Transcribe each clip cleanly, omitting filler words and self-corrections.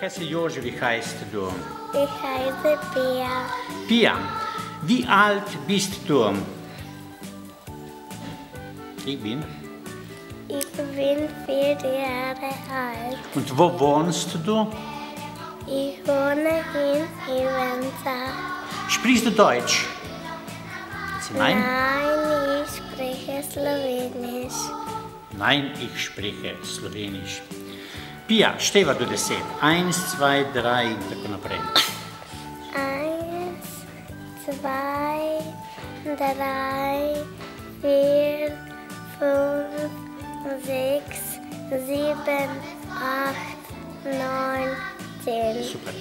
heiße Jože, wie heißt du? Ich heiße Pia. Pia, wie alt bist du? Ich bin. Ich bin 4 Jahre alt. Und wo wohnst du? Ich wohne in Ivanza. Sprichst du Deutsch? Nein? Nein, ich spreche Slowenisch. Nein, ich spreche Slowenisch. Pia, stai vado da set. 1, 2, 3, tako naprej. 1, 2, 3, 4, 5, 6, 7, 8, 9, 10. Super.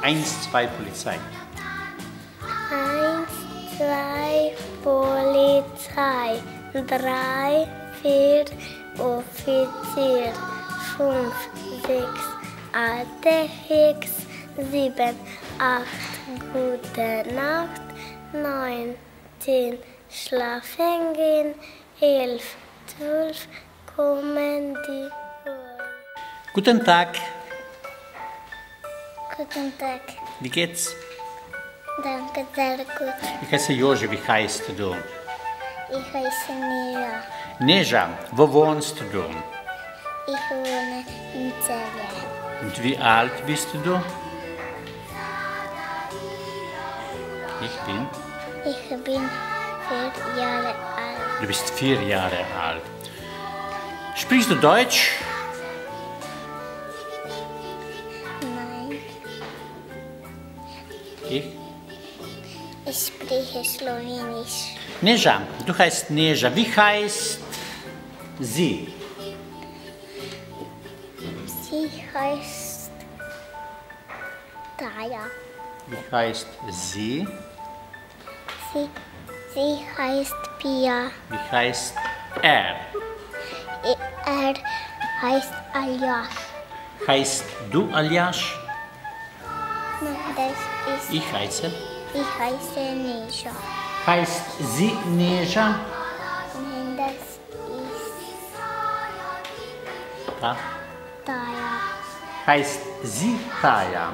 1, 2, Polizei. 1, 2, Polizei. 3, 4, Offizier. 5, 6, alte Hex. 7, 8, gute Nacht. 9, 10, schlafen gehen. 11, 12, kommen die Uhr. Guten Tag. Guten Tag. Wie geht's? Danke, sehr gut. Ich heiße Jože, wie heißt du? Ich heiße Nia. Neža, wo wohnst du? Ich wohne in Celle. Und wie alt bist du? Ich bin. Ich bin 4 Jahre alt. Du bist 4 Jahre alt. Sprichst du Deutsch? Nein, Ich. ich spreche Slowenisch. Neža, du heißt Neža. Wie heißt sie? Sie heißt Taya. Wie heißt sie? Sie heißt Pia. Wie heißt er? Er heißt Aljas. Heißt du Aljaš? Nein, das ist. Ich heiße. Ich heiße Nisha. Heißt sie Neža? Nein, das ist Da. Taya. Heißt sie Taja?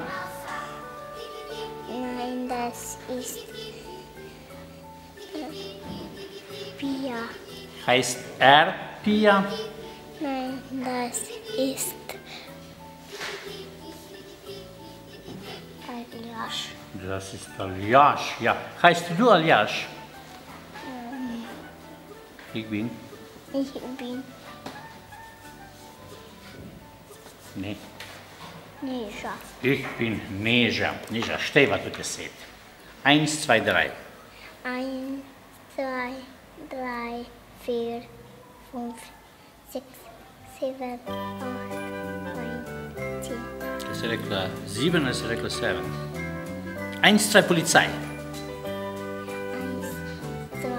Nein, das ist Pia. Heißt er Pia? Nein, das ist Aljas. Das ist Aljaš. Ja. Heißt du Aljaš? Ich bin. Ich bin Nee. Nisha. Ich bin Neža. Neža, stai va tu da set. 1, 2, 3. 1, 2, 3, 4, 5, 6, 7, 8, 9, 10. Hast du rekla 7, hast du rekla 7? 1, 2, Polizei. 1, 2,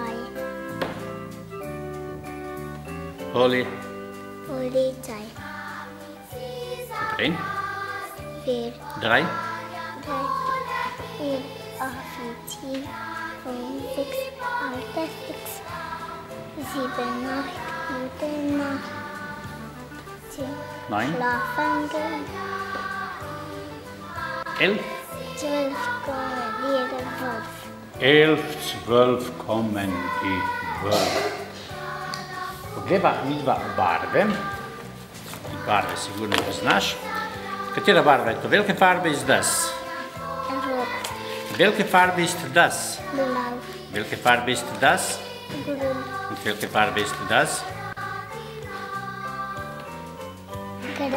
Poli. Polizei. Naprej. 4, 3. 3, 4, Offizier. 5, 6, alte 6, 7, 8, gute Nacht. 10, 9. schlafen gehen. 11. 12, kommen wieder 12. 11, 12 kommen die Wölfe. Poglejva midva barve. Barve sigurno poznaš. Katera barva je to? Welche Farbe ist das? Rot, Welche Farbe ist das? blau, Welche Farbe ist das? grün, Und welche Farbe ist das? grau,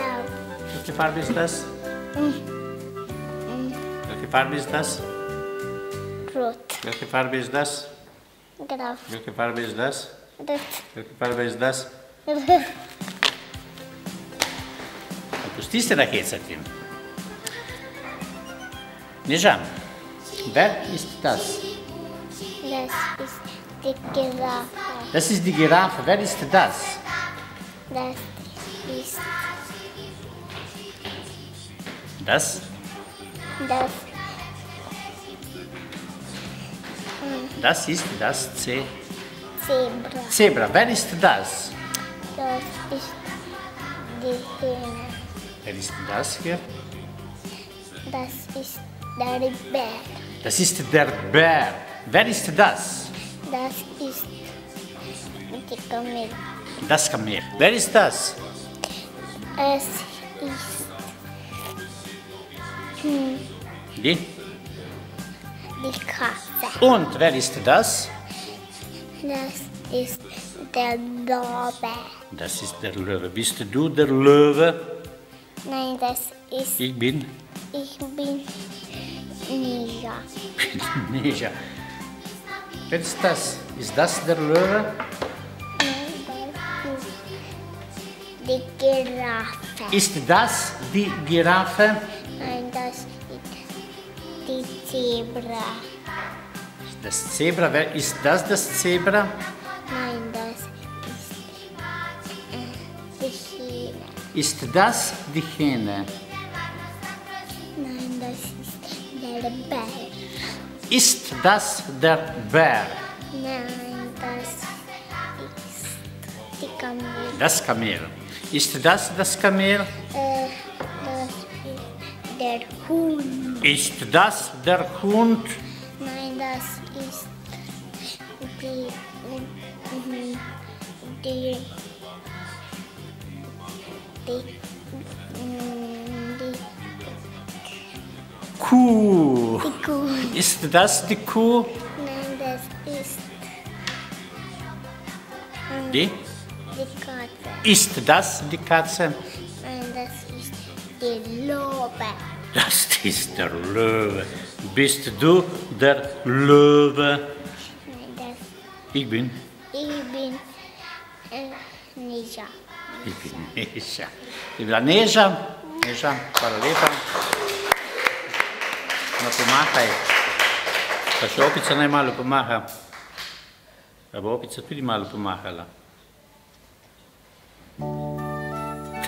Welche Farbe ist das? Welche Farbe ist das? rot, Welche Farbe ist das? grau, Welche Farbe ist das? rot. Welche Farbe ist das? Pusti se da hecati. Neža, wer ist das? Das ist die Giraffe. Das ist die Giraffe. Wer ist das? Das ist Das? das Das ist das Zebra. Zebra. Wer ist das? Das ist die Hähne. Wer ist das hier? Das ist der Bär. Das ist der Bär. Wer ist das? Das ist die Kamel. Das Kamel. Wer ist das? Es ist Die. die Katze. Und wer ist das? Das ist der Löwe. Das ist der Löwe. Bist du der Löwe? Nein, das ist, Ich bin ich bin Ninja. Ninja. Wer ist das? Ist das der Löwe? Nein, das ist die Giraffe. Ist das die Giraffe? Nein, das ist die Zebra. Das Zebra. Wer ist das Zebra? Nein, das ist die Hähne. Ist das die Hähne? Nein, das ist der Bär. Ist das der Bär? Nein, das ist die Kamel. Das Kamel. Ist das Kamel? Das ist der Hund. Ist das der Hund? Nein, das ist die, die, Kuh. die Kuh. Ist das die Kuh? Nein, das ist Die? die Katze. Ist das die Katze? Nein, das ist die Löwe. Das ist der Löwe. Bist du der Löwe? Nein, das, Ich bin Ninja. Ich bin Neja. Ich bin Neja. Neja, hvala lepa. No, pomahaj. Pa še opica naj malo pomaha. Pa bo opica tudi malo pomahala.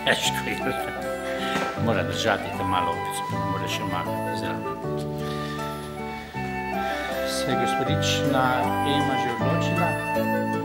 Težko je. Mora držati te malo opico, pa mora še mahati zraven. Se je gospodična Ema že odločila?